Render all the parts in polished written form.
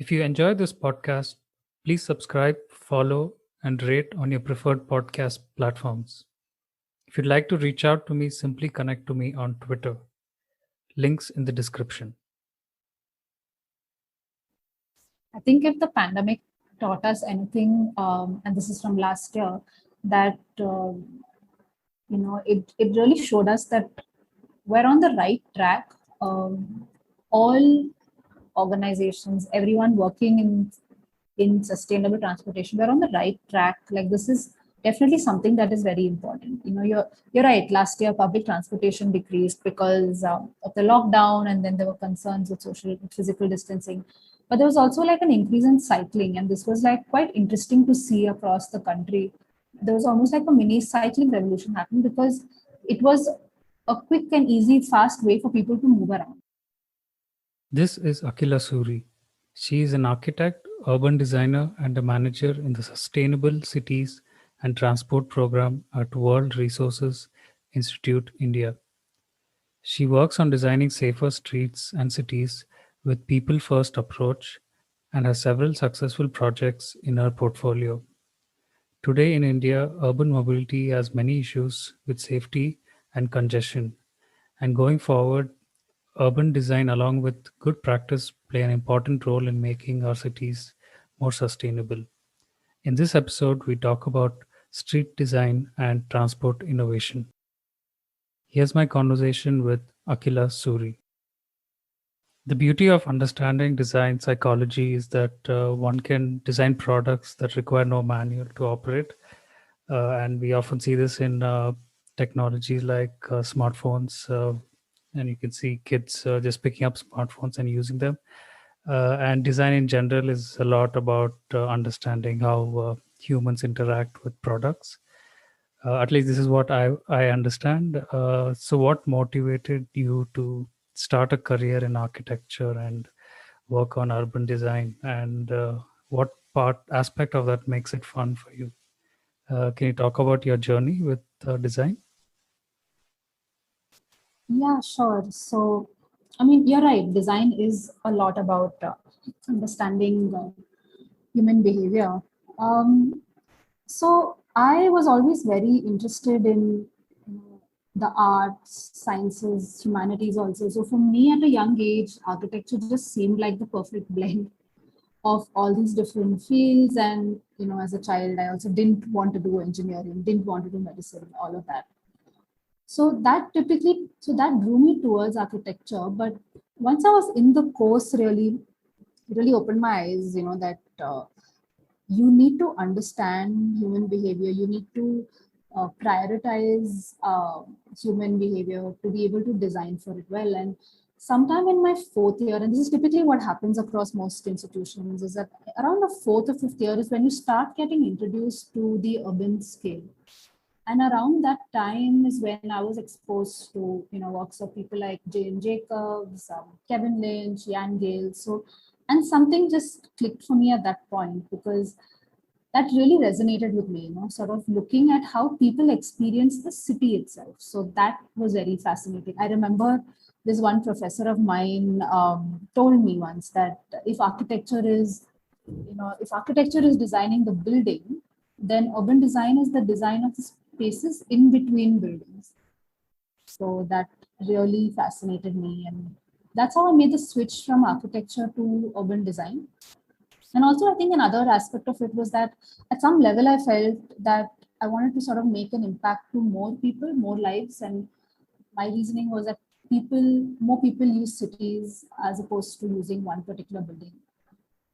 If you enjoy this podcast, please subscribe, follow, and rate on your preferred podcast platforms. If you'd like to reach out to me, simply connect to me on Twitter. Links in the description. I think if the pandemic taught us anything, and this is from last year, that it really showed us that we're on the right track. All organizations, everyone working in sustainable transportation, we're on the right track. Like this is definitely something that is very important. You're right. Last year, public transportation decreased because of the lockdown, and then there were concerns with physical distancing. But there was also like an increase in cycling, and this was like quite interesting to see across the country. There was almost like a mini cycling revolution happening because it was a quick and easy, fast way for people to move around. This is Akila Suri. She is an architect, urban designer, and a manager in the Sustainable Cities and Transport program at World Resources Institute, India. She works on designing safer streets and cities with people first approach and has several successful projects in her portfolio. Today in India, urban mobility has many issues with safety and congestion. And going forward, urban design along with good practice play an important role in making our cities more sustainable. In this episode, we talk about street design and transport innovation. Here's my conversation with Akila Suri. The beauty of understanding design psychology is that one can design products that require no manual to operate. And we often see this in technologies like smartphones. And you can see kids just picking up smartphones and using them. And design in general is a lot about understanding how humans interact with products. At least this is what I understand. So, what motivated you to start a career in architecture and work on urban design? And what aspect of that makes it fun for you? Can you talk about your journey with design? Yeah, sure. So, I mean, you're right. Design is a lot about understanding human behavior. Um, so, I was always very interested in the arts, sciences, humanities also. So, for me at a young age, architecture just seemed like the perfect blend of all these different fields. And, as a child, I also didn't want to do engineering, didn't want to do medicine, all of that. So that drew me towards architecture. But once I was in the course, really opened my eyes, that you need to understand human behavior. You need to prioritize human behavior to be able to design for it well. And sometime in my fourth year, and this is typically what happens across most institutions, is that around the fourth or fifth year is when you start getting introduced to the urban scale. And around that time is when I was exposed to works of people like Jane Jacobs, Kevin Lynch, Jan Gale. So, and something just clicked for me at that point because that really resonated with me. Sort of looking at how people experience the city itself. So that was very fascinating. I remember this one professor of mine told me once that if architecture is designing the building, then urban design is the design of the spaces in between buildings. So that really fascinated me. And that's how I made the switch from architecture to urban design. And also, I think another aspect of it was that at some level, I felt that I wanted to sort of make an impact to more people, more lives. And my reasoning was that more people use cities as opposed to using one particular building.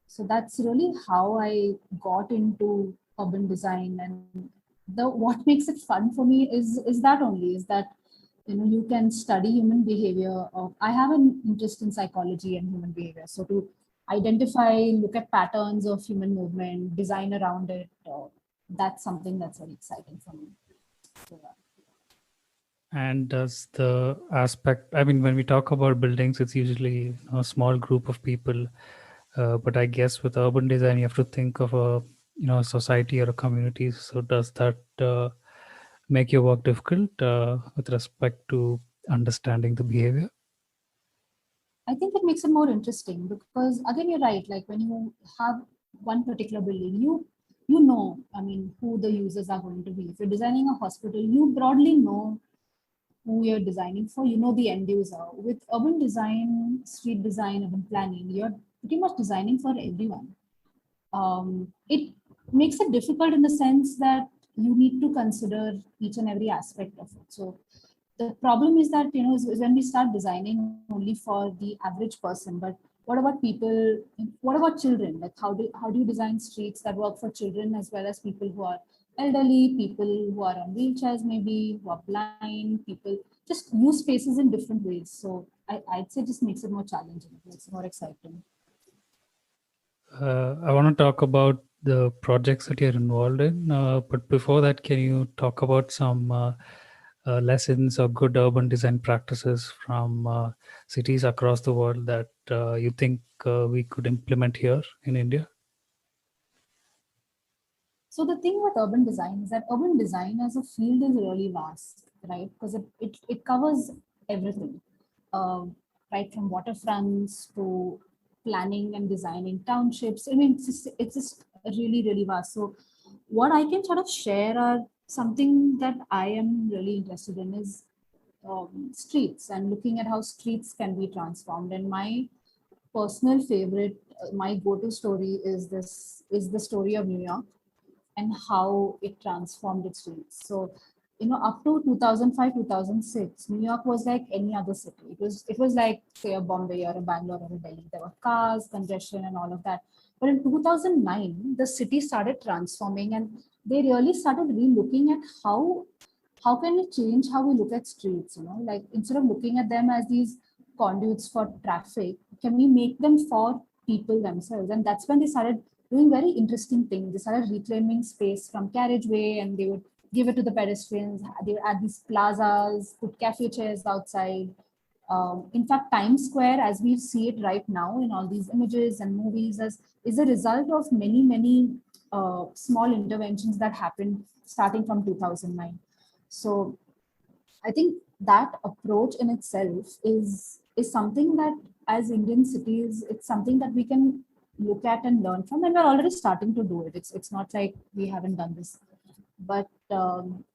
So that's really how I got into urban design. And the what makes it fun for me is that only is that you can study human behavior. I have an interest in psychology and human behavior, so to identify, look at patterns of human movement, design around it, that's something that's very exciting for me. So, And does the aspect, I mean, when we talk about buildings, it's usually a small group of people. But I guess with urban design, you have to think of a society or a community. So does that make your work difficult with respect to understanding the behavior? I think it makes it more interesting because again, you're right. Like when you have one particular building, you know, I mean, who the users are going to be. If you're designing a hospital, you broadly know who you're designing for. You know the end user. With urban design, street design, urban planning, you're pretty much designing for everyone. It makes it difficult in the sense that you need to consider each and every aspect of it. So the problem is that is when we start designing only for the average person, but what about people, what about children? Like how do you design streets that work for children as well as people who are elderly, people who are on wheelchairs, maybe who are blind, people just use spaces in different ways. So I'd say just makes it more challenging, it's more exciting. I want to talk about the projects that you're involved in, but before that, can you talk about some lessons or good urban design practices from cities across the world that you think we could implement here in India? So the thing with urban design is that urban design as a field is really vast, right? Because it covers everything, uh, right from waterfronts to planning and designing townships. I mean, it's just really, really vast. So what I can sort of share are something that I am really interested in is streets and looking at how streets can be transformed. And my personal favorite, my go-to story is the story of New York and how it transformed its streets. So, up to 2005, 2006, New York was like any other city. It was like, say, a Bombay or a Bangalore or a Delhi. There were cars, congestion, and all of that. But in 2009, the city started transforming, and they really started re-looking at how can we change how we look at streets. Like instead of looking at them as these conduits for traffic, can we make them for people themselves? And that's when they started doing very interesting things. They started reclaiming space from carriageway, and they would give it to the pedestrians. They would add these plazas, put cafe chairs outside. In fact, Times Square, as we see it right now in all these images and movies, is a result of many, many small interventions that happened starting from 2009. So I think that approach in itself is something that as Indian cities, it's something that we can look at and learn from, and we're already starting to do it. It's not like we haven't done this, but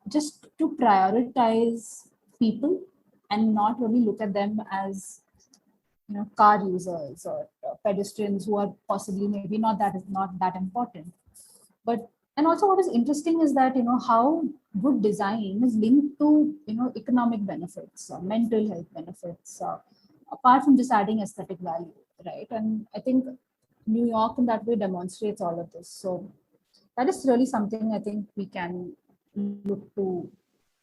just to prioritize people and not really look at them as car users or pedestrians who are possibly maybe not that important. But and also what is interesting is that how good design is linked to economic benefits, mental health benefits, apart from just adding aesthetic value, right? And I think New York in that way demonstrates all of this. So that is really something I think we can look to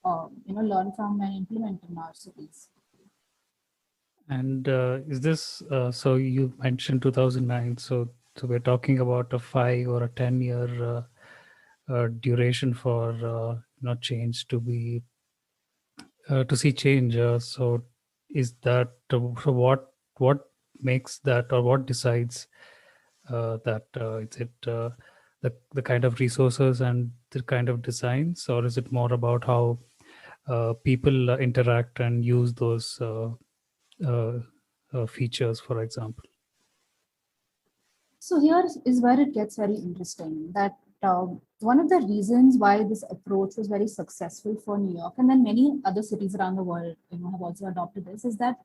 learn from and implement in our cities. And is this so? You mentioned 2009, so we're talking about a 5 or a 10 year duration for change to be to see change. So is that so? What makes that, or what decides that? Is it the kind of resources and the kind of designs, or is it more about how people interact and use those uh, features, for example? So here is where it gets very interesting. That one of the reasons why this approach was very successful for New York, and then many other cities around the world, have also adopted this, is that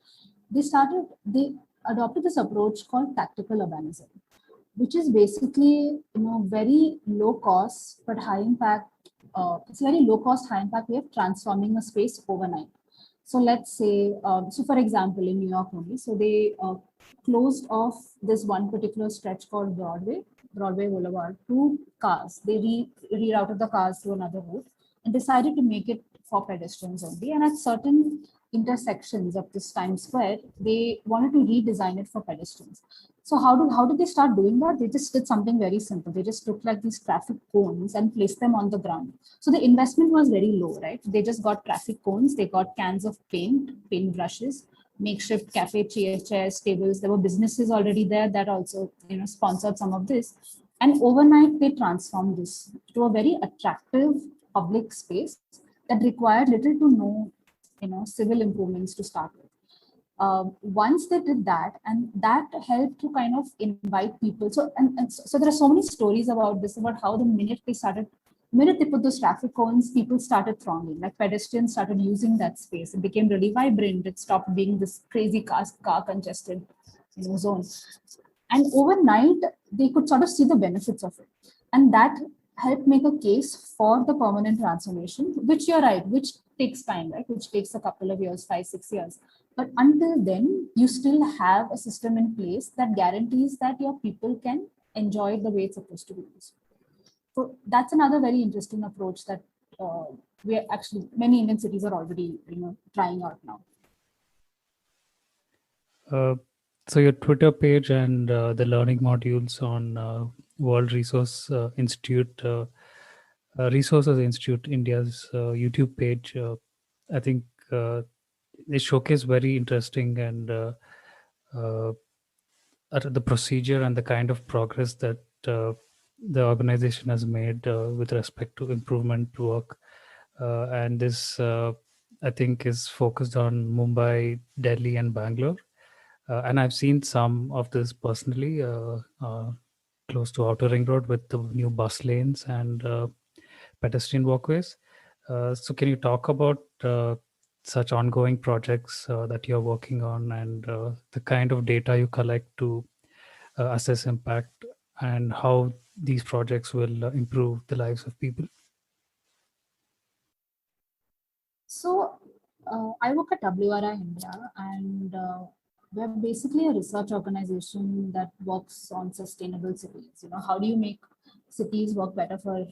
they adopted this approach called tactical urbanism, which is basically very low cost but high impact. It's a very low cost, high impact way of transforming a space overnight. So let's say, so for example, in New York only, so they closed off this one particular stretch called Broadway Boulevard to cars. They rerouted the cars to another route and decided to make it for pedestrians only. And at certain intersections of this Times Square, they wanted to redesign it for pedestrians. So how did they start doing that? They just did something very simple. They just took like these traffic cones and placed them on the ground. So the investment was very low, right? They just got traffic cones, they got cans of paint brushes, makeshift cafe chairs, tables. There were businesses already there that also sponsored some of this. And overnight they transformed this to a very attractive public space that required little to no civil improvements to start with. Once they did that, and that helped to kind of invite people. So so there are so many stories about this, about how the minute they put those traffic cones, people started thronging. Like pedestrians started using that space. It became really vibrant. It stopped being this crazy car congested, zone. And overnight, they could sort of see the benefits of it, and that helped make a case for the permanent transformation. Which you're right, which takes time, right? Which takes a couple of years, 5, 6 years. But until then, you still have a system in place that guarantees that your people can enjoy it the way it's supposed to be used. So that's another very interesting approach that we actually, many Indian cities are already trying out now. So your Twitter page and the learning modules on World Resources Institute India's YouTube page, I think they showcase very interesting and the procedure and the kind of progress that the organization has made with respect to improvement work. And this, I think, is focused on Mumbai, Delhi, and Bangalore. And I've seen some of this personally close to Outer Ring Road with the new bus lanes and pedestrian walkways. So, can you talk about such ongoing projects that you're working on and the kind of data you collect to assess impact and how these projects will improve the lives of people? So I work at WRI India, and we're basically a research organization that works on sustainable cities. How do you make cities work better for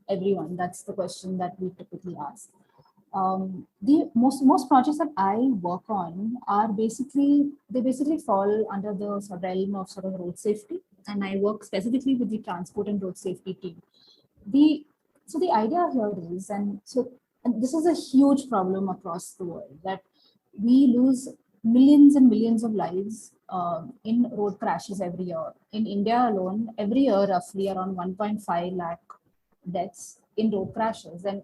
everyone? That's the question that we typically ask. The most projects that I work on are basically fall under the realm of sort of road safety, and I work specifically with the transport and road safety team. The idea here is, and this is a huge problem across the world, that we lose millions and millions of lives in road crashes every year. In India alone, every year roughly around 1.5 lakh deaths in road crashes, and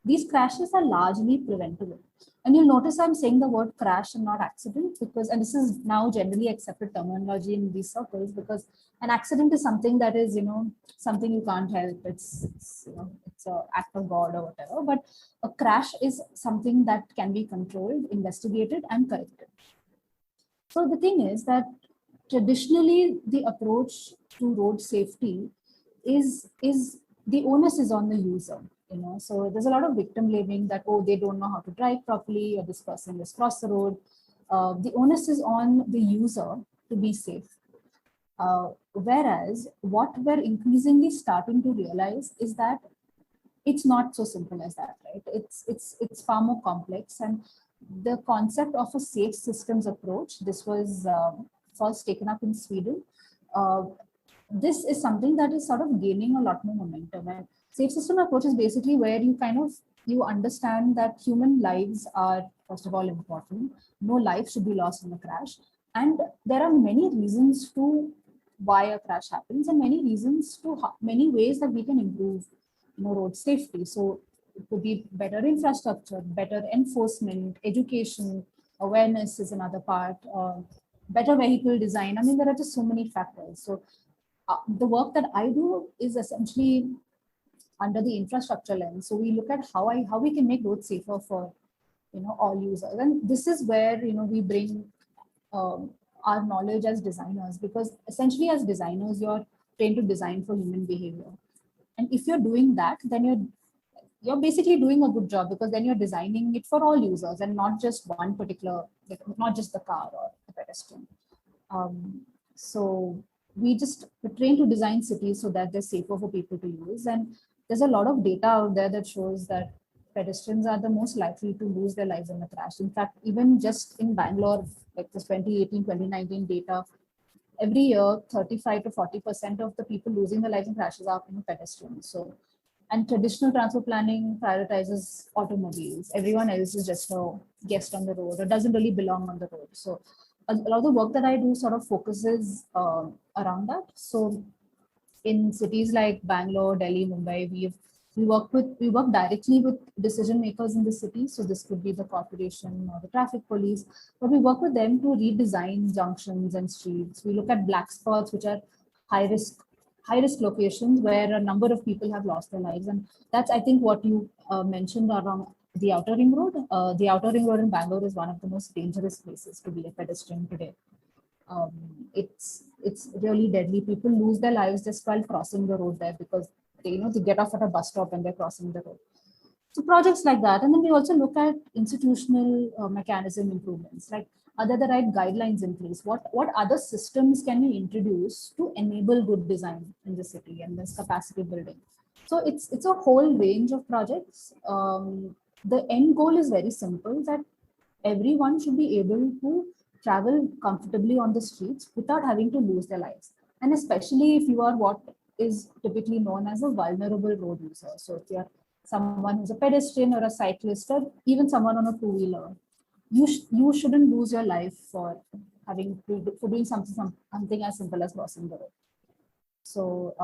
these crashes are largely preventable. And you'll notice I'm saying the word crash and not accident, because, and this is now generally accepted terminology in these circles, because an accident is something that is, something you can't help. It's an act of God or whatever. But a crash is something that can be controlled, investigated, and corrected. So the thing is that traditionally the approach to road safety is the onus is on the user. So there's a lot of victim blaming that, oh, they don't know how to drive properly, or this person just crossed the road. The onus is on the user to be safe. Whereas what we're increasingly starting to realize is that it's not so simple as that, right? It's far more complex. And the concept of a safe systems approach, this was first taken up in Sweden. This is something that is sort of gaining a lot more momentum. And safe system approach is basically where you understand that human lives are, first of all, important. No life should be lost in a crash. And there are many reasons to why a crash happens, and many ways that we can improve road safety. So it could be better infrastructure, better enforcement, education, awareness is another part, better vehicle design. I mean, there are just so many factors. So the work that I do is essentially under the infrastructure lens. So we look at how we can make roads safer for all users, and this is where we bring our knowledge as designers, because essentially as designers you're trained to design for human behavior. And if you're doing that, then you're basically doing a good job, because then you're designing it for all users and not just one particular, not just the car or the pedestrian. So we're trained to design cities so that they're safer for people to use. And there's a lot of data out there that shows that pedestrians are the most likely to lose their lives in a crash. In fact, even just in Bangalore, like this 2018-2019 data, every year 35 to 40% of the people losing their lives in crashes are pedestrians. So, and traditional transport planning prioritizes automobiles. Everyone else is just a guest on the road or doesn't really belong on the road. So a lot of the work that I do sort of focuses around that. So in cities like Bangalore, Delhi, Mumbai, we've We work directly with decision makers in the city. So this could be the corporation or the traffic police, but we work with them to redesign junctions and streets. We look at black spots, which are high risk high risk locations where a number of people have lost their lives. And that's, I think, what you mentioned around the outer ring road. The outer ring road in Bangalore is one of the most dangerous places to be a pedestrian today. um, it's really deadly. People lose their lives just while crossing the road there because they get off at a bus stop and they're crossing the road. So projects like that, and then we also look at institutional mechanism improvements. Like, are there the right guidelines in place? What other systems can we introduce to enable good design in the city and this capacity building? So it's a whole range of projects. The end goal is very simple, that everyone should be able to travel comfortably on the streets without having to lose their lives. And especially if you are what is typically known as a vulnerable road user. So if you're someone who's a pedestrian or a cyclist or even someone on a two-wheeler, you shouldn't lose your life for for doing something as simple as crossing the road. So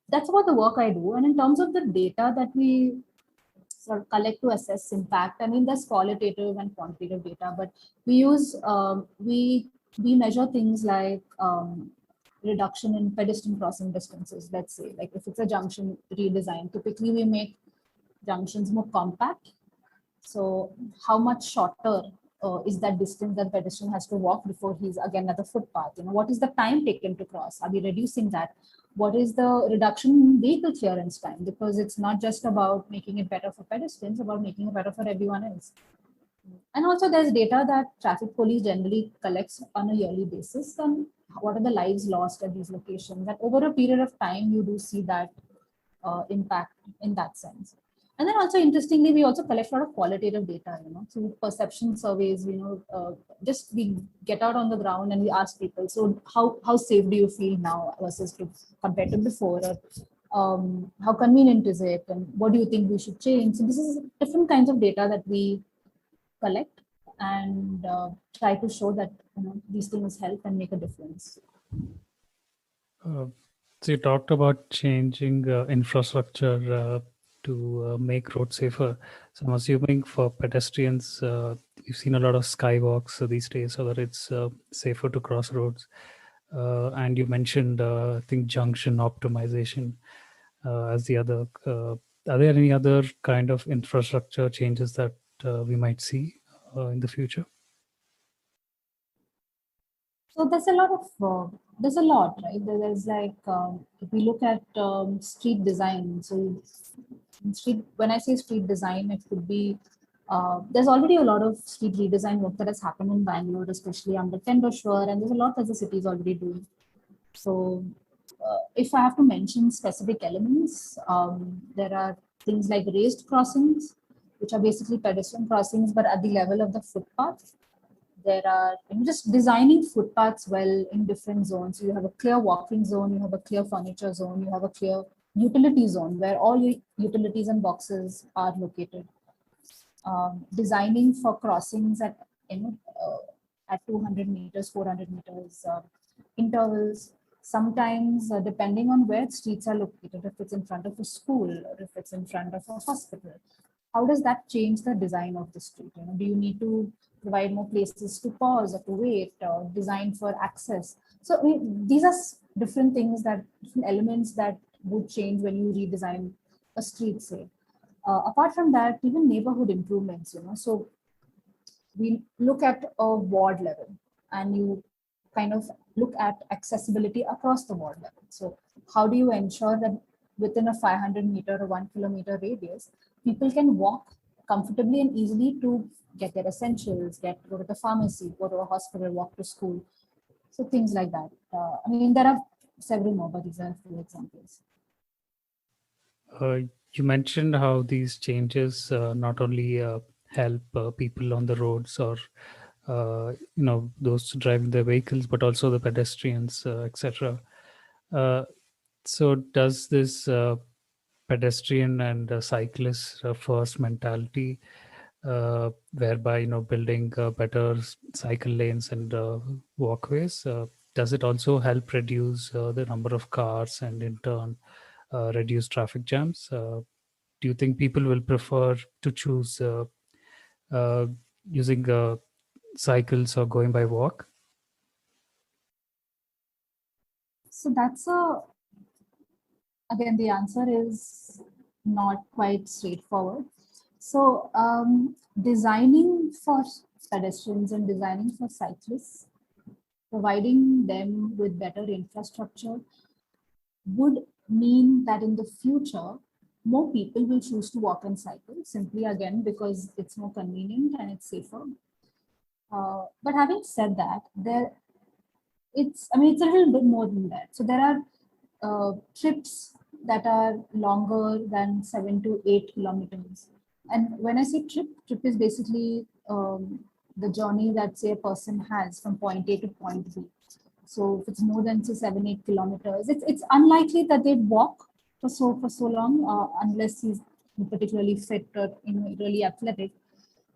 that's about the work I do. And in terms of the data that we sort of collect to assess impact, I mean, there's qualitative and quantitative data, but we use we measure things like reduction in pedestrian crossing distances. Let's say, like if it's a junction redesign, typically we make junctions more compact. So how much shorter is that distance that pedestrian has to walk before he's again at the footpath? What is the time taken to cross? Are we reducing that? What is the reduction in vehicle clearance time? Because it's not just about making it better for pedestrians, about making it better for everyone else. And also there's data that traffic police generally collects on a yearly basis on what are the lives lost at these locations. And over a period of time, you do see that impact in that sense. And then also interestingly, we also collect a lot of qualitative data, through perception surveys, just we get out on the ground and we ask people, so how safe do you feel now versus compared to before? Or, how convenient is it? And what do you think we should change? So this is different kinds of data that we collect and try to show that these things help and make a difference. So you talked about changing infrastructure to make roads safer. So I'm assuming for pedestrians, you've seen a lot of skywalks these days so that it's safer to cross roads. And you mentioned, I think, junction optimization as the other. Are there any other kind of infrastructure changes that we might see in the future? So there's a lot, right? There's like if we look at street design. So when I say street design, it could be there's already a lot of street redesign work that has happened in Bangalore, especially under Tendashwar, and there's a lot that the city is already doing. So if I have to mention specific elements, there are things like raised crossings, which are basically pedestrian crossings, but at the level of the footpath. There are just designing footpaths well in different zones. You have a clear walking zone, you have a clear furniture zone, you have a clear utility zone where all your utilities and boxes are located. Designing for crossings at 200 meters, 400 meters intervals. Sometimes, depending on where streets are located, if it's in front of a school or if it's in front of a hospital, how does that change the design of the street? Do you need to provide more places to pause or to wait, or design for access? So I mean, these are different things, different elements that would change when you redesign a street, say. Apart from that, even neighborhood improvements, so we look at a ward level and you kind of look at accessibility across the ward level. So how do you ensure that within a 500-meter or 1 kilometer radius, people can walk comfortably and easily to get their essentials, go to the pharmacy, go to a hospital, walk to school. So things like that. I mean, there are several more, but these are a few examples. You mentioned how these changes not only help people on the roads or those driving their vehicles, but also the pedestrians, etc. So does this pedestrian and cyclist first mentality, whereby building better cycle lanes and walkways, does it also help reduce the number of cars and in turn reduce traffic jams? do you think people will prefer to choose uh, using cycles or going by walk? So that's again, the answer is not quite straightforward. So designing for pedestrians and designing for cyclists, providing them with better infrastructure would mean that in the future, more people will choose to walk and cycle simply again because it's more convenient and it's safer. But having said that, it's a little bit more than that. So there are trips that are longer than 7 to 8 kilometers. And when I say trip is basically the journey that say a person has from point A to point B. So if it's more than say 7, 8 kilometers, it's unlikely that they'd walk for so long unless he's particularly fit or really athletic.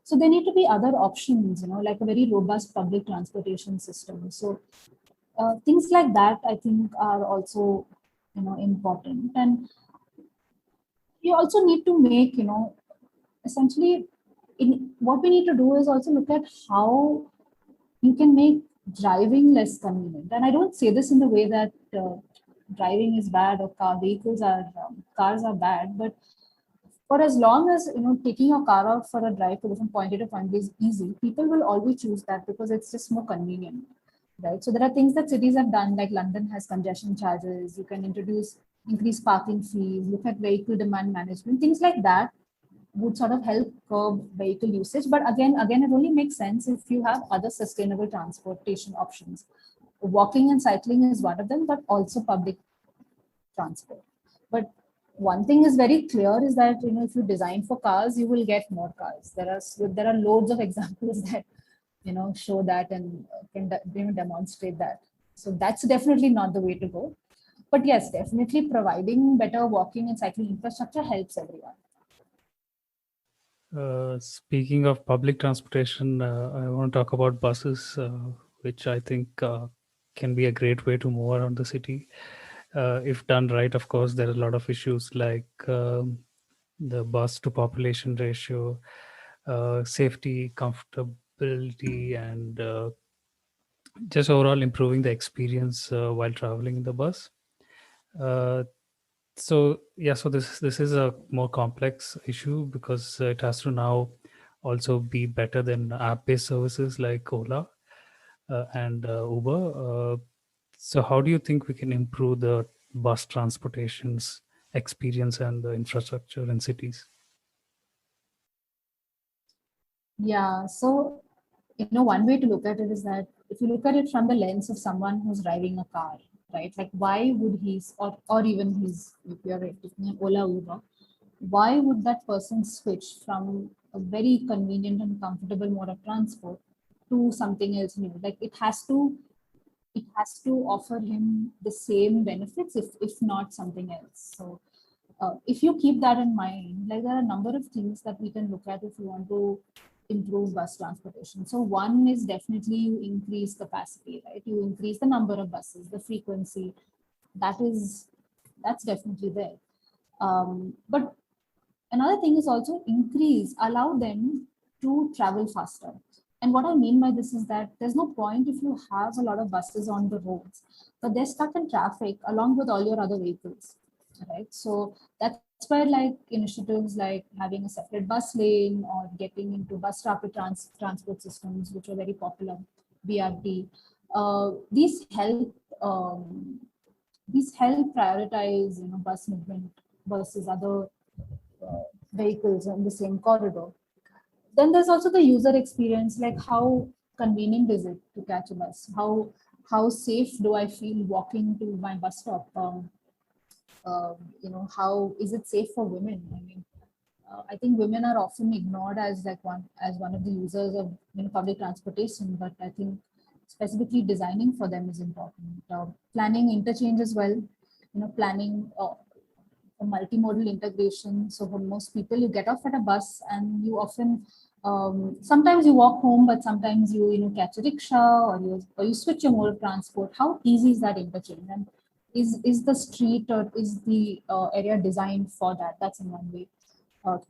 So there need to be other options, like a very robust public transportation system. So things like that, I think, are also, important. And you also need to make, essentially, what we need to do is also look at how you can make driving less convenient. And I don't say this in the way that driving is bad or cars are bad, but for as long as taking your car out for a drive to go from point A to point B is easy, people will always choose that because it's just more convenient, right? So there are things that cities have done, like London has congestion charges. You can introduce increased parking fees, look at vehicle demand management, things like that would sort of help curb vehicle usage. But again, it only makes sense if you have other sustainable transportation options. Walking and cycling is one of them, but also public transport. But one thing is very clear is that if you design for cars, you will get more cars. There are loads of examples that show that and can demonstrate that. So that's definitely not the way to go. But yes, definitely providing better walking and cycling infrastructure helps everyone. Speaking of public transportation, I want to talk about buses, which I think can be a great way to move around the city. If done right, of course, there are a lot of issues like the bus to population ratio, safety, comfortability, and just overall improving the experience while traveling in the bus. Uh, so this is a more complex issue because it has to now also be better than app-based services like Ola and Uber. So how do you think we can improve the bus transportation's experience and the infrastructure in cities? Yeah, so one way to look at it is that if you look at it from the lens of someone who's driving a car, right? Like why would or even if you're taking an Ola Uber, why would that person switch from a very convenient and comfortable mode of transport to something else new? Like it has to offer him the same benefits, if not something else. So if you keep that in mind, like there are a number of things that we can look at if you want to improve bus transportation. So one is definitely you increase capacity, right? You increase the number of buses, the frequency. That's definitely there. But another thing is also allow them to travel faster. And what I mean by this is that there's no point if you have a lot of buses on the roads, but they're stuck in traffic along with all your other vehicles, right? So that's where like initiatives like having a separate bus lane or getting into bus rapid transport systems, which are very popular, BRT, these help prioritize bus movement versus other vehicles in the same corridor. Then there's also the user experience, like how convenient is it to catch a bus? How safe do I feel walking to my bus stop? How is it safe for women? I mean, I think women are often ignored as one of the users of public transportation, but I think specifically designing for them is important. Planning interchange as well, planning a multimodal integration. So for most people, you get off at a bus and you often sometimes you walk home, but sometimes you catch a rickshaw or you switch your mode of transport. How easy is that interchange? And is the street or is the area designed for that? That's in one way.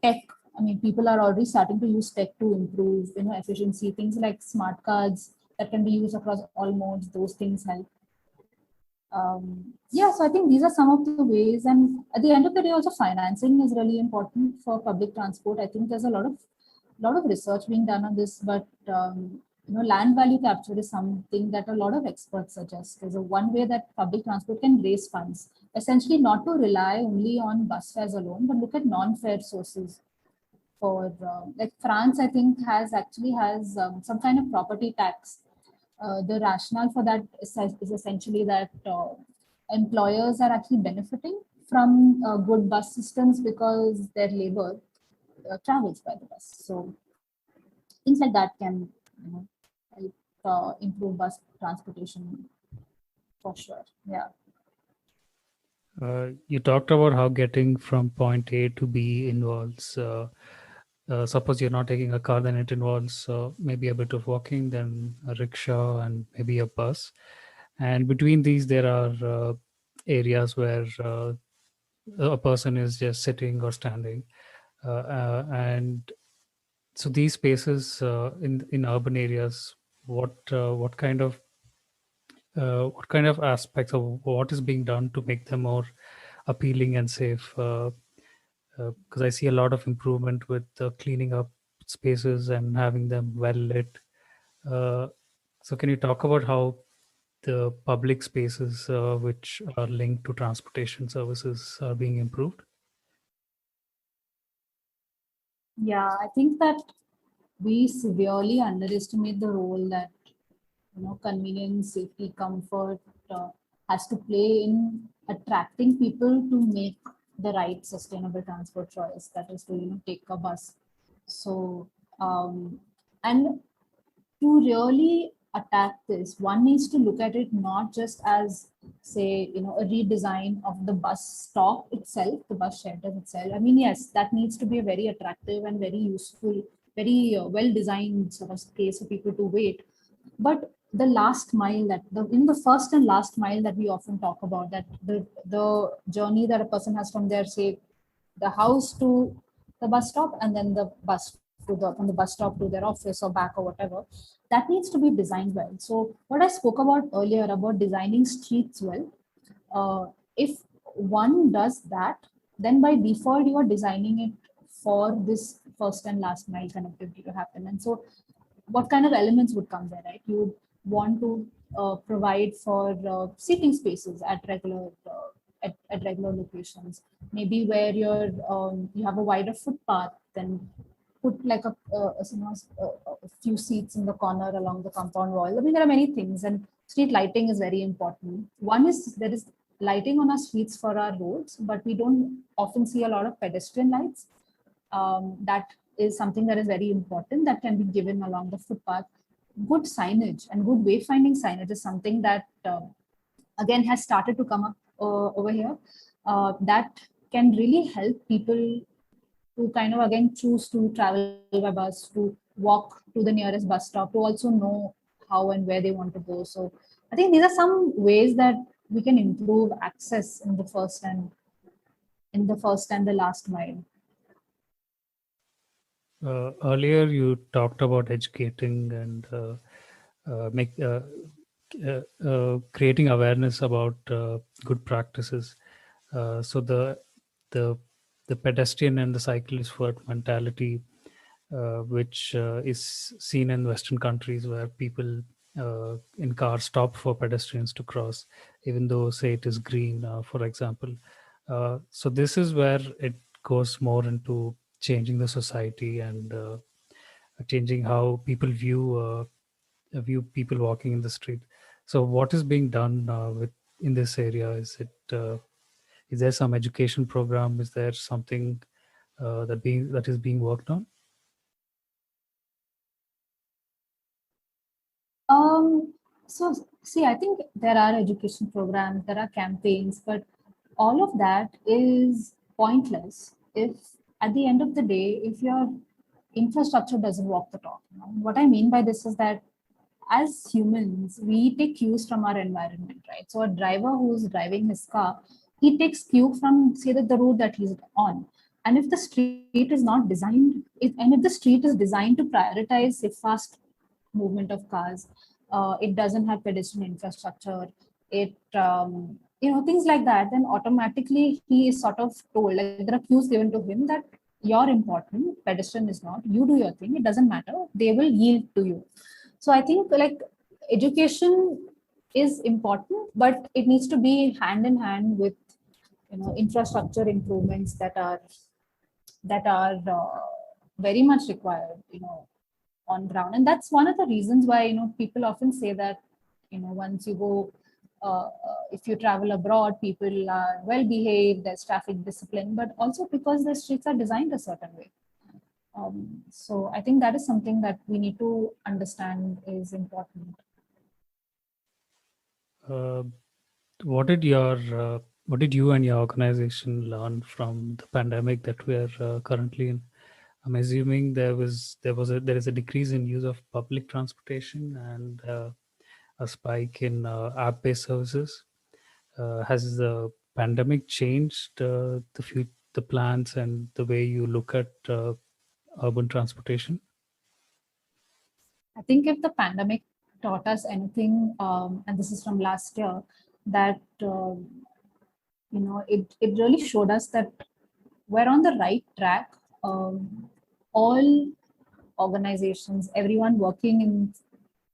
Tech. I mean, people are already starting to use tech to improve, efficiency. Things like smart cards that can be used across all modes. Those things help. Yeah, so I think these are some of the ways. And at the end of the day, also financing is really important for public transport. I think there's a lot of research being done on this, but land value capture is something that a lot of experts suggest. There's a one way that public transport can raise funds, essentially not to rely only on bus fares alone, but look at non-fare sources. For like France, I think has some kind of property tax. The rationale for that is essentially that employers are actually benefiting from good bus systems because their labor travels by the bus. So things like that can help improve bus transportation for sure. Yeah. You talked about how getting from point A to B involves. Suppose you're not taking a car, then it involves maybe a bit of walking, then a rickshaw, and maybe a bus. And between these, there are areas where a person is just sitting or standing, and so these spaces in urban areas, what kind of aspects of what is being done to make them more appealing and safe? Because I see a lot of improvement with cleaning up spaces and having them well lit. Uh, so, can you talk about how the public spaces which are linked to transportation services are being improved? Yeah, I think that we severely underestimate the role that convenience, safety, comfort has to play in attracting people to make the right sustainable transport choice. That is to take a bus. So and to really attack this, one needs to look at it not just as, say, a redesign of the bus stop itself, the bus shelter itself. I mean, yes, that needs to be a very attractive and very useful, very well designed sort of place for people to wait. But the last mile, that the first and last mile that we often talk about, that the journey that a person has from their, say, the house to the bus stop, and then the bus to the from the bus stop to their office or back or whatever, that needs to be designed well. So what I spoke about earlier about designing streets well, if one does that, then by default you are designing it for this first and last mile connectivity to happen. And so what kind of elements would come there, right? You would want to provide for seating spaces at regular locations. Maybe where you have a wider footpath, then put like a few seats in the corner along the compound wall. I mean, there are many things, and street lighting is very important. One is there is lighting on our streets for our roads, but we don't often see a lot of pedestrian lights. That is something that is very important that can be given along the footpath. Good signage and good wayfinding signage is something that again has started to come up over here. That can really help people to kind of again choose to travel by bus, to walk to the nearest bus stop, to also know how and where they want to go. So I think these are some ways that we can improve access in the first and the last mile. Earlier, you talked about educating and make creating awareness about good practices. So the the pedestrian and the cyclist first mentality, which is seen in Western countries where people in cars stop for pedestrians to cross, even though say it is green, for example. So this is where it goes more into changing the society and changing how people view people walking in the street. So what is being done with in this area? Is there some education program? Is there something that is being worked on? Um, so see, I think there are education programs, there are campaigns, but all of that is pointless if at the end of the day, if your infrastructure doesn't walk the talk. What I mean by this is that as humans, we take cues from our environment, right? So a driver who's driving his car, he takes cue from, say, that the road that he's on. And if the street is not designed, and if the street is designed to prioritize say fast movement of cars, it doesn't have pedestrian infrastructure, it things like that, then automatically he is sort of told, like there are cues given to him that you're important, pedestrian is not. You do your thing. It doesn't matter. They will yield to you. So I think like education is important, but it needs to be hand in hand with infrastructure improvements that are very much required on ground. And that's one of the reasons why people often say that once you go if you travel abroad, people are well behaved, there's traffic discipline, but also because the streets are designed a certain way. So I think that is something that we need to understand is important. Uh, what did your what did you and your organization learn from the pandemic that we are currently in? I'm assuming there is a decrease in use of public transportation and a spike in app-based services. Has the pandemic changed the plans and the way you look at urban transportation? I think if the pandemic taught us anything, and this is from last year, that it really showed us that we're on the right track. All organizations, everyone working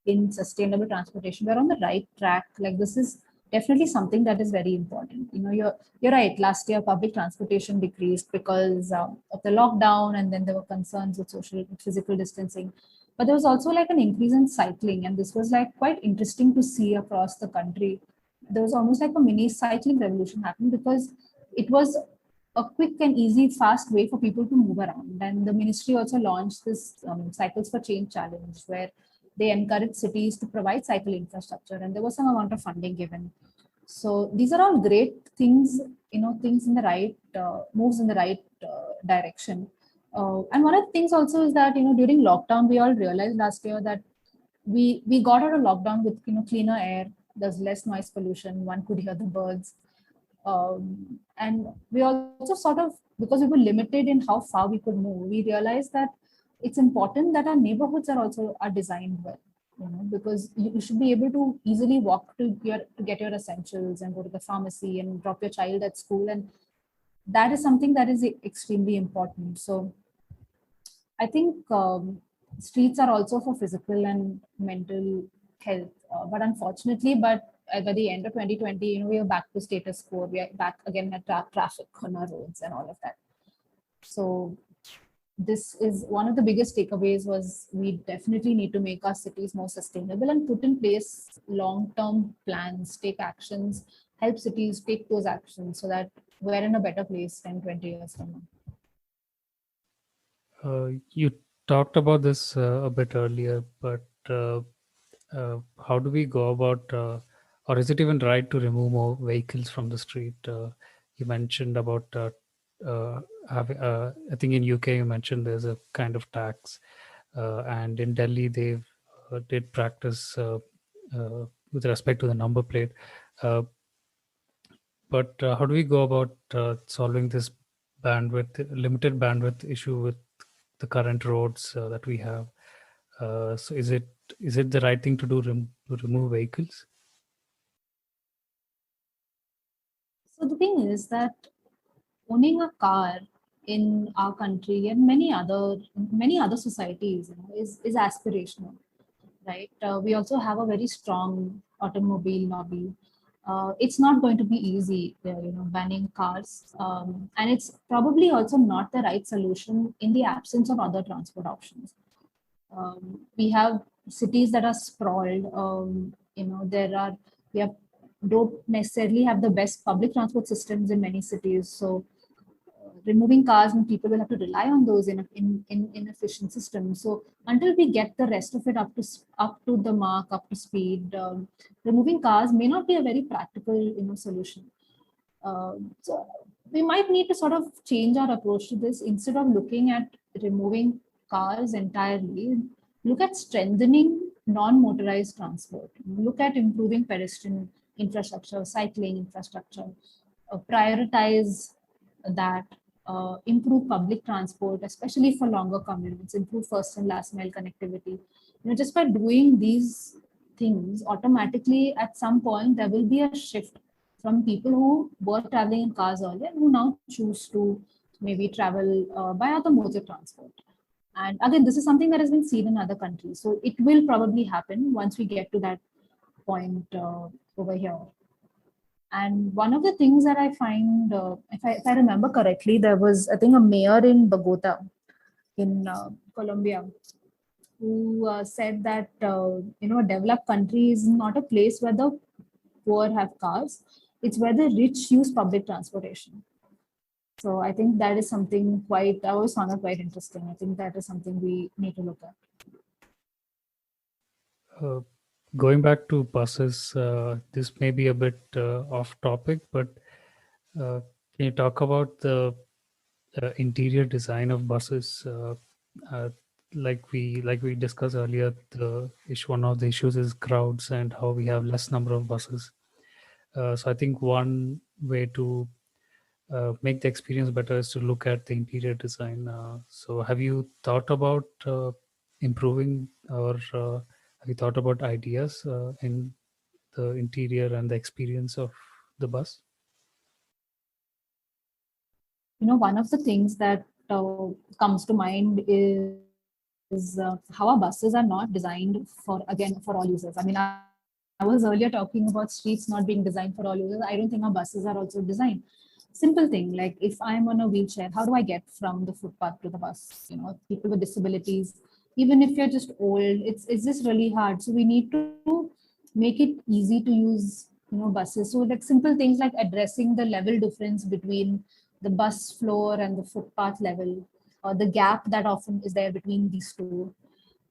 in sustainable transportation, we're on the right track. Like this is definitely something that is very important. You're right. Last year, public transportation decreased because of the lockdown, and then there were concerns with physical distancing. But there was also like an increase in cycling, and this was like quite interesting to see across the country. There was almost like a mini cycling revolution happening because it was a quick and easy, fast way for people to move around. And the ministry also launched this Cycles for Change challenge, where they encourage cities to provide cycle infrastructure, and there was some amount of funding given. So these are all great things, things in the right moves in the right direction. And one of the things also is that during lockdown, we all realized last year that we got out of lockdown with cleaner air. There's less noise pollution. One could hear the birds. And we also sort of, because we were limited in how far we could move, we realized that it's important that our neighborhoods are designed well, because you should be able to easily walk to get your essentials and go to the pharmacy and drop your child at school, and that is something that is extremely important. So I think streets are also for physical and mental health, but unfortunately, by the end of 2020, we are back to status quo. We are back again at traffic on our roads and all of that. So this is one of the biggest takeaways, was we definitely need to make our cities more sustainable and put in place long-term plans, take actions, help cities take those actions so that we're in a better place 10, 20 years from now. You talked about this a bit earlier, but how do we go about, or is it even right to remove more vehicles from the street? You mentioned about having, I think in UK you mentioned there's a kind of tax, and in Delhi they did practice with respect to the number plate. Uh, but how do we go about solving this limited bandwidth issue with the current roads that we have? So is it the right thing to do to remove vehicles? So the thing is that owning a car in our country and many other societies, is aspirational, right? We also have a very strong automobile lobby. It's not going to be easy, banning cars, and it's probably also not the right solution in the absence of other transport options. We have cities that are sprawled. We have don't necessarily have the best public transport systems in many cities. So removing cars, and people will have to rely on those in efficient systems. So until we get the rest of it up to the mark, up to speed, removing cars may not be a very practical solution. So we might need to sort of change our approach to this. Instead of looking at removing cars entirely, look at strengthening non-motorized transport. Look at improving pedestrian infrastructure, cycling infrastructure, prioritize that. improve public transport, especially for longer commutes, improve first and last mile connectivity. Just by doing these things, automatically at some point there will be a shift from people who were traveling in cars earlier who now choose to maybe travel by other modes of transport. And again, this is something that has been seen in other countries. So it will probably happen once we get to that point over here. And one of the things that I find, if I remember correctly, there was, I think, a mayor in Bogota, in Colombia, who said that a developed country is not a place where the poor have cars; it's where the rich use public transportation. So I think that is something quite. I always found that quite interesting. I think that is something we need to look at. Uh, Going back to buses, this may be a bit off topic, but can you talk about the interior design of buses? Uh, like we discussed earlier, the issue, one of the issues is crowds and how we have less number of buses. So I think one way to make the experience better is to look at the interior design. So have you thought about improving, or have you thought about ideas in the interior and the experience of the bus? One of the things that comes to mind is how our buses are not designed for all users. I mean, I was earlier talking about streets not being designed for all users. I don't think our buses are also designed. Simple thing, like if I'm on a wheelchair, how do I get from the footpath to the bus? People with disabilities, even if you're just old, it's just really hard. So we need to make it easy to use buses. So like simple things like addressing the level difference between the bus floor and the footpath level, or the gap that often is there between these two.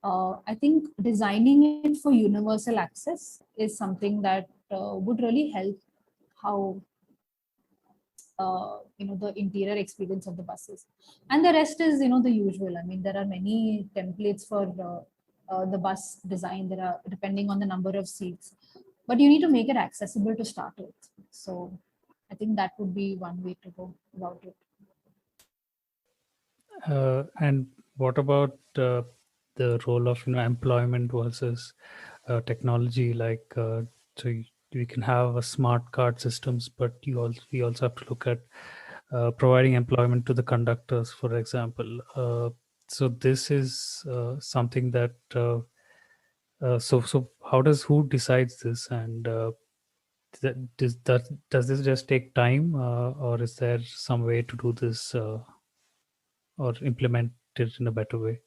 I think designing it for universal access is something that would really help how the interior experience of the buses. And the rest is the usual. I mean, there are many templates for the bus design. There are, depending on the number of seats, but you need to make it accessible to start with. So I think that would be one way to go about it. And what about the role of employment versus technology? Like, so we can have a smart card systems, but we also have to look at providing employment to the conductors, for example. So this is something that. So how does, who decides this, and does this just take time, or is there some way to do this, or implement it in a better way?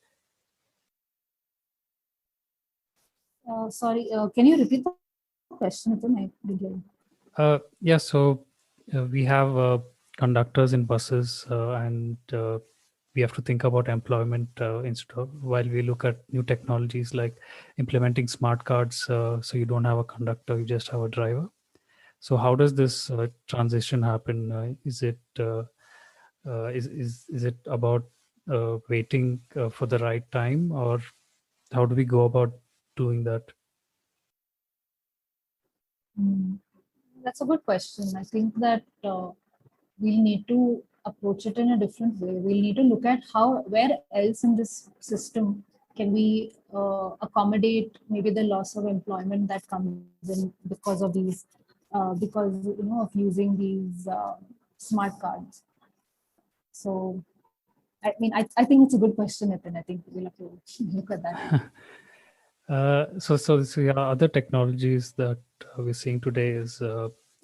Sorry, can you repeat the question? I didn't hear you. Yeah, so we have conductors in buses, and we have to think about employment instead of, while we look at new technologies like implementing smart cards, so you don't have a conductor, you just have a driver. So how does this transition happen? Is it about waiting for the right time, or how do we go about doing that? Mm, that's a good question. I think that we'll need to approach it in a different way. We'll need to look at how, where else in this system can we accommodate maybe the loss of employment that comes in because of these, because of using these smart cards. So, I think it's a good question, Nitin. I think we'll have to look at that. So yeah, other technologies that we're seeing today is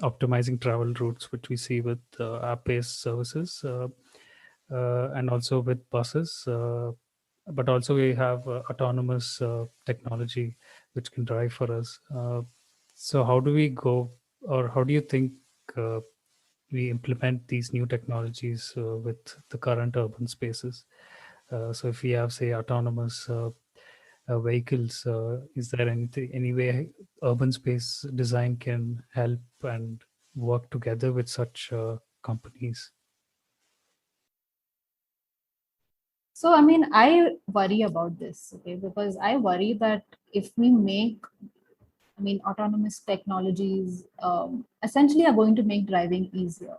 optimizing travel routes, which we see with app-based services, and also with buses. But also we have autonomous technology which can drive for us. So how do we go, or how do you think uh, we implement these new technologies with the current urban spaces? So if we have, say, autonomous vehicles, is there any way urban space design can help and work together with such companies? So, I mean, I worry about this, okay, because I worry that if we make, I mean, autonomous technologies essentially are going to make driving easier.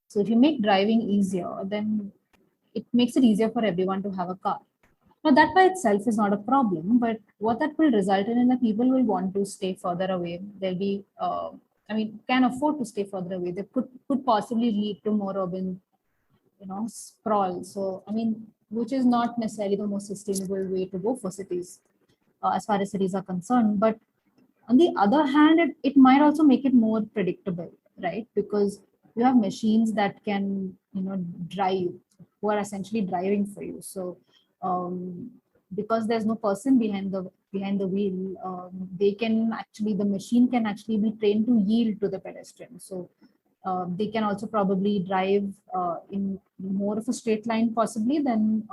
So if you make driving easier, then it makes it easier for everyone to have a car. Now that by itself is not a problem, but what that will result in is that people will want to stay further away. They'll be, can afford to stay further away. They could possibly lead to more urban, sprawl. So, which is not necessarily the most sustainable way to go for cities, as far as cities are concerned. But on the other hand, it might also make it more predictable, right? Because you have machines that can, drive, who are essentially driving for you. So, because there's no person behind the wheel, they can actually the machine can actually be trained to yield to the pedestrian. So they can also probably drive in more of a straight line possibly than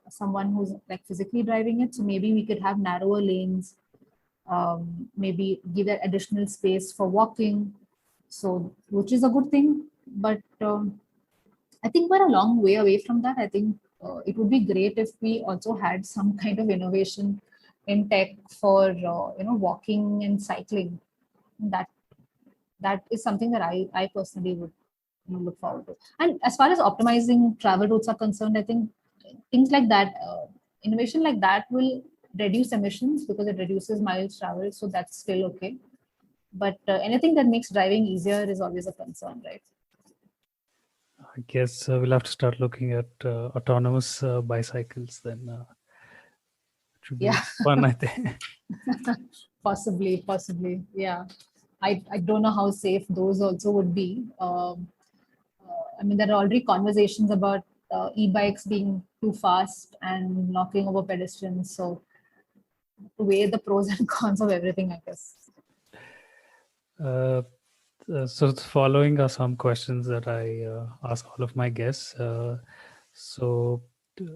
someone who's like physically driving it. So maybe we could have narrower lanes, maybe give it additional space for walking. So, which is a good thing. But I think we're a long way away from that. I think it would be great if we also had some kind of innovation in tech for walking and cycling. That that is something that I personally would look forward to. And as far as optimizing travel routes are concerned, I think things like that, innovation like that will reduce emissions because it reduces miles traveled. So that's still okay. But anything that makes driving easier is always a concern, right? I guess we'll have to start looking at autonomous bicycles then. It should be Yeah, fun, I think. possibly. Yeah. I don't know how safe those also would be. There are already conversations about e-bikes being too fast and knocking over pedestrians. So to weigh the pros and cons of everything, I guess. Uh, so following are some questions that I ask all of my guests. So,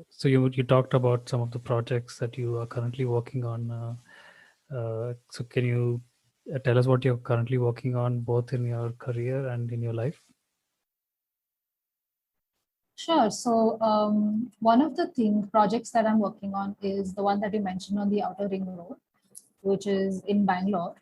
so you talked about some of the projects that you are currently working on. So can you tell us what you're currently working on, both in your career and in your life? Sure. So one of the projects that I'm working on is the one that you mentioned on the Outer Ring Road, which is in Bangalore.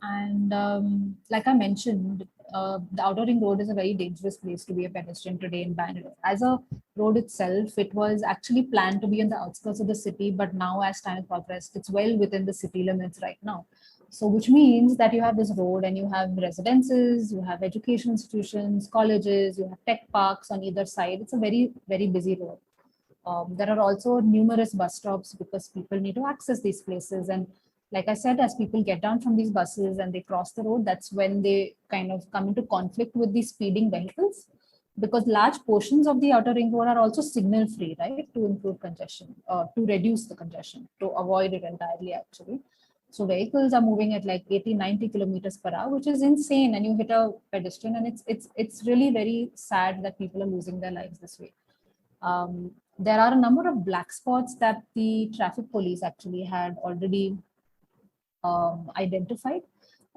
And like I mentioned, the Outer Ring Road is a very dangerous place to be a pedestrian today in Bangalore. As a road itself, it was actually planned to be on the outskirts of the city, but now as time progressed, it's well within the city limits right now. So, which means that you have this road and you have residences, you have education institutions, colleges, you have tech parks on either side. It's a very, very busy road. There are also numerous bus stops because people need to access these places. And like I said, as people get down from these buses and they cross the road, that's when they kind of come into conflict with these speeding vehicles, because large portions of the outer ring road are also signal free, right, to improve congestion, to reduce the congestion, to avoid it entirely, actually. So vehicles are moving at like 80, 90 kilometers per hour, which is insane. And you hit a pedestrian, and it's really very sad that people are losing their lives this way. There are a number of black spots that the traffic police actually had already identified.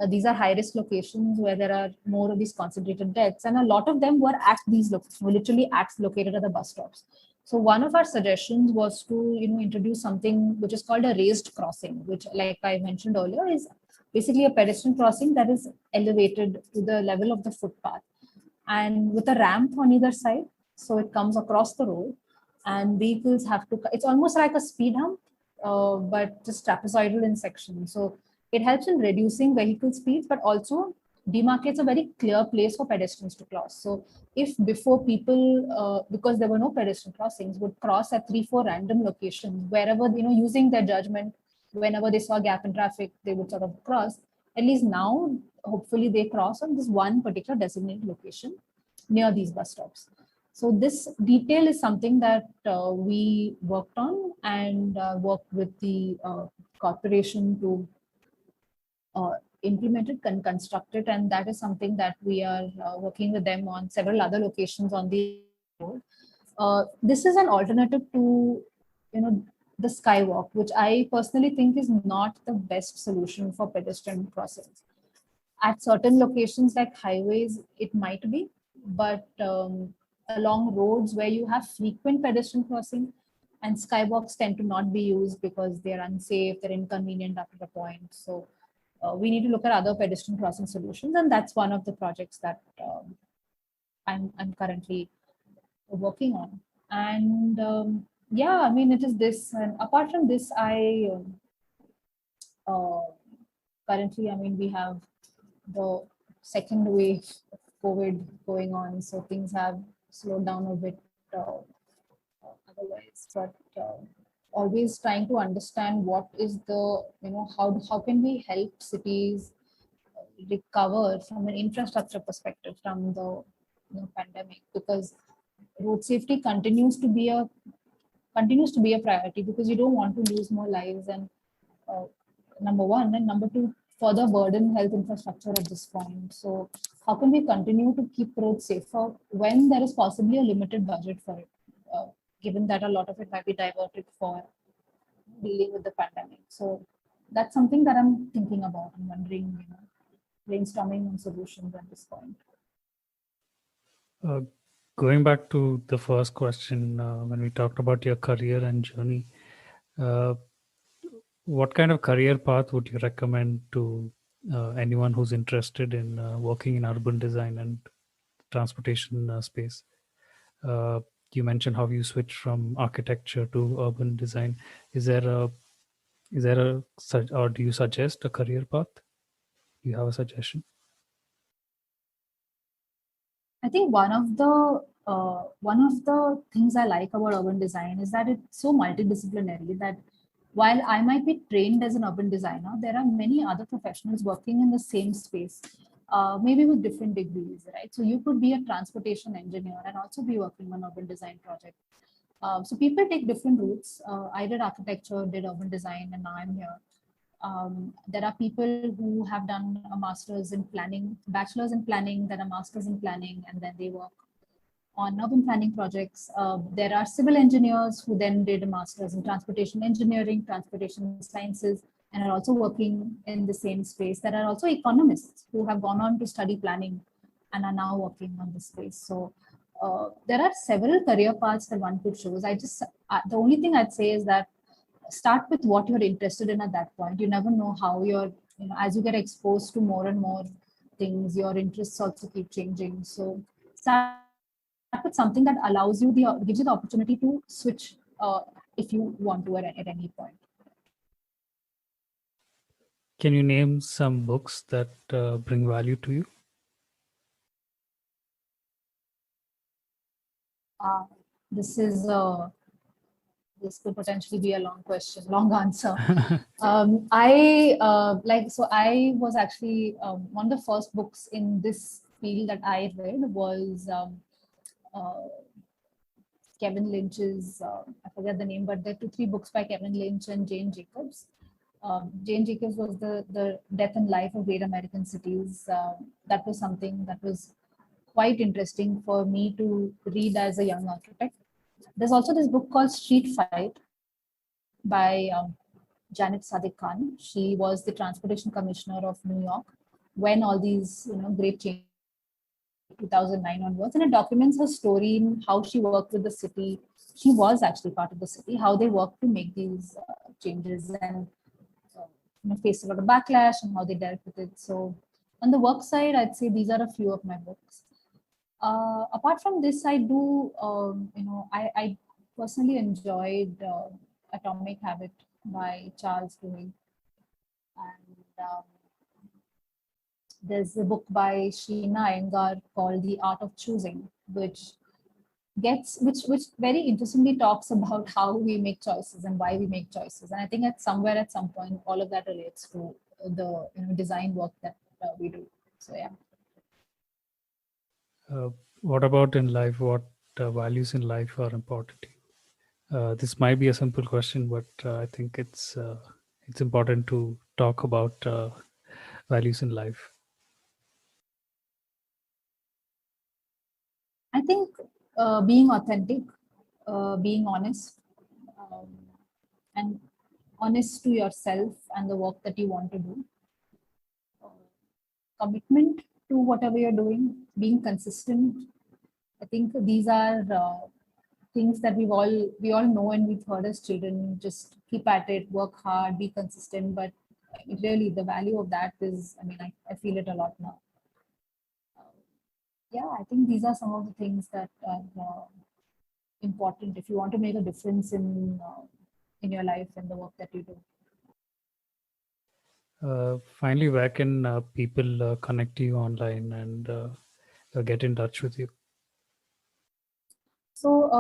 These are high-risk locations where there are more of these concentrated deaths, and a lot of them were at these were literally acts located at the bus stops. So one of our suggestions was to introduce something which is called a raised crossing, which, like I mentioned earlier, is basically a pedestrian crossing that is elevated to the level of the footpath, and with a ramp on either side, so it comes across the road, and vehicles have to. It's almost like a speed hump, but just trapezoidal in section. So it helps in reducing vehicle speeds, but also demarcates a very clear place for pedestrians to cross. So if before people, because there were no pedestrian crossings, would cross at 3-4 random locations, wherever, using their judgment, whenever they saw a gap in traffic, they would sort of cross. At least now, hopefully they cross on this one particular designated location near these bus stops. So this detail is something that we worked on and worked with the corporation to implement it and construct it. And that is something that we are working with them on several other locations on the road. This is an alternative to, the skywalk, which I personally think is not the best solution for pedestrian crossings. At certain locations like highways, it might be, but along roads where you have frequent pedestrian crossing, and skywalks tend to not be used because they're unsafe, they're inconvenient after a point. So we need to look at other pedestrian crossing solutions, and that's one of the projects that I'm currently working on. And yeah, I mean, it is this. And apart from this, uh, currently, I mean, we have the second wave of COVID going on, so things have slowed down a bit otherwise. But always trying to understand what is the, how can we help cities recover from an infrastructure perspective from the pandemic, because road safety continues to be a priority, because you don't want to lose more lives, and uh, number one, and number two, further burden health infrastructure at this point. So how can we continue to keep roads safer when there is possibly a limited budget for it, uh, given that a lot of it might be diverted for dealing with the pandemic? So that's something that I'm thinking about and wondering, brainstorming on solutions at this point. Uh, Going back to the first question, when we talked about your career and journey, uh, what kind of career path would you recommend to anyone who's interested in working in urban design and transportation space? Uh, you mentioned how you switched from architecture to urban design. Is there a or do you suggest a career path? Do you have a suggestion? I think one of the things I like about urban design is that it's so multidisciplinary that while I might be trained as an urban designer, there are many other professionals working in the same space, maybe with different degrees, right? So you could be a transportation engineer and also be working on urban design project. So people take different routes. I did architecture, did urban design, and now I'm here. There are people who have done a master's in planning, bachelor's in planning, then a master's in planning, and then they work on urban planning projects. There are civil engineers who then did a master's in transportation engineering, transportation sciences, and are also working in the same space. There are also economists who have gone on to study planning and are now working on this space. So there are several career paths that one could choose. The only thing I'd say is that start with what you're interested in at that point. You never know how as you get exposed to more and more things, your interests also keep changing. So start with something that allows you gives you the opportunity to switch if you want to at any point. Can you name some books that bring value to you? Uh, this is this could potentially be a long question, long answer. I was actually one of the first books in this field that I read was uh, Kevin Lynch's, I forget the name, but there are two, three books by Kevin Lynch and Jane Jacobs. Jane Jacobs was the Death and Life of Great American Cities. That was something that was quite interesting for me to read as a young architect. There's also this book called Street Fight by Janet Sadiq Khan. She was the Transportation Commissioner of New York when all these great changes happened in 2009 onwards, and it documents her story in how she worked with the city. She was actually part of the city, how they worked to make these changes, and faced a lot of backlash and how they dealt with it. So on the work side, I'd say these are a few of my books. Apart from this, I do, I personally enjoyed Atomic Habit by Charles Duhigg. And there's a book by Sheena Iyengar called The Art of Choosing, which very interestingly talks about how we make choices and why we make choices. And I think at some point, all of that relates to the design work that we do. So yeah. What about in life? What values in life are important to you? This might be a simple question, but I think it's important to talk about values in life. I think being authentic, being honest, um, and honest to yourself and the work that you want to do. Commitment to whatever you're doing, being consistent. I think these are things that we all know and we've heard as children. Just keep at it, work hard, be consistent. But really, the value of that is, I mean, I feel it a lot now. yeah, I think these are some of the things that are important if you want to make a difference in your life and the work that you do. Finally, where can people connect to you online and get in touch with you? So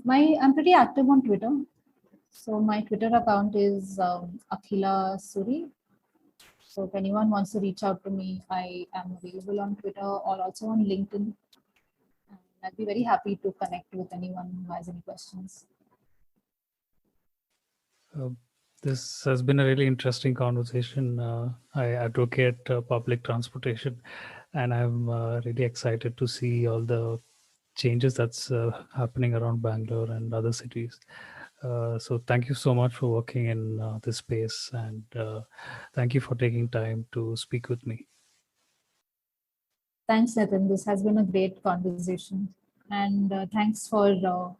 I'm pretty active on Twitter. So my Twitter account is Akhila Suri. So if anyone wants to reach out to me, I am available on Twitter or also on LinkedIn. And I'd be very happy to connect with anyone who has any questions. Uh, this has been a really interesting conversation. I advocate public transportation, and I'm really excited to see all the changes that's happening around Bangalore and other cities. So thank you so much for working in this space, and thank you for taking time to speak with me. Thanks, Nathan. This has been a great conversation. And thanks for your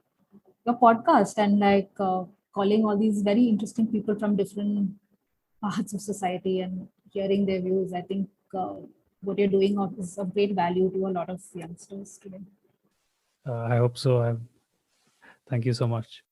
podcast and calling all these very interesting people from different parts of society and hearing their views. I think what you're doing is of great value to a lot of youngsters today. I hope so. Thank you so much.